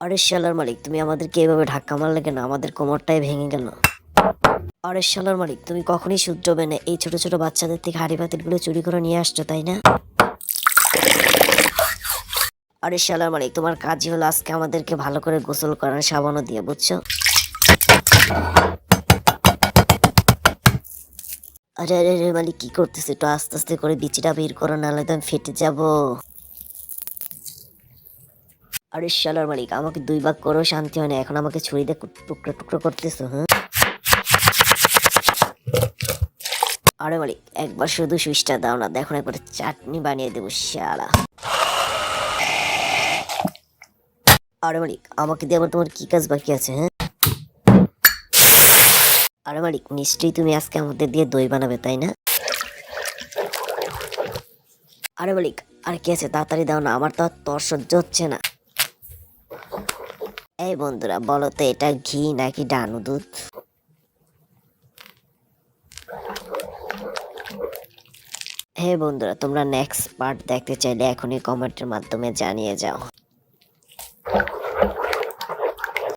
আরে শালার মালিক, তুমি আমাদেরকে এভাবে ধাক্কা মারলে কেন? আমাদের কোমরটাই ভেঙে গেল। আরে শালার মালিক, তুমি কখনই শুধরবে না। এই ছোট ছোট বাচ্চাদের থেকে হাঁড়ি পাতিলগুলো চুরি করে নিয়ে আসছো, তাই না? আরে শালার মালিক, তোমার কাজই হলো আজকে আমাদেরকে ভালো করে গোসল করার, সাবানও দিয়ে, বুঝছো? আরে আরে আরে মালিক, কি করতেছে? একটু আস্তে আস্তে করে বিচিটা বের করো, নাহলে তো আমি ফেটে যাবো। আরে শালার মালিক, আমাকে 2 ভাগ করেও শান্তি হয় না, এখন আমাকে ছুরি দিয়ে টুকরো টুকরো করতেছো, হ্যাঁ? আরে মালিক, একবার শুধু সুইচটা দাও না, দেখো না, একবার চাটনি বানিয়ে দেবো শালা। আরে মালিক, আমাকে দিয়ে আবার তোমার কি কাজ বাকি আছে, হ্যাঁ? আরে মালিক, নিশ্চয়ই তুমি আজকে আমাদের দিয়ে দই বানাবে, তাই না? আরে মালিক, আর কি আছে, তাড়াতাড়ি দাও না, আমার তো আর তর সহ্য হচ্ছে না। এই বন্ধুরা, বলো তো এটা ঘি নাকি ডানু দুধ? হ্যাঁ বন্ধুরা, তোমরা নেক্সট পার্ট দেখতে চাইলে এখনই কমেন্টের মাধ্যমে জানিয়ে যাও।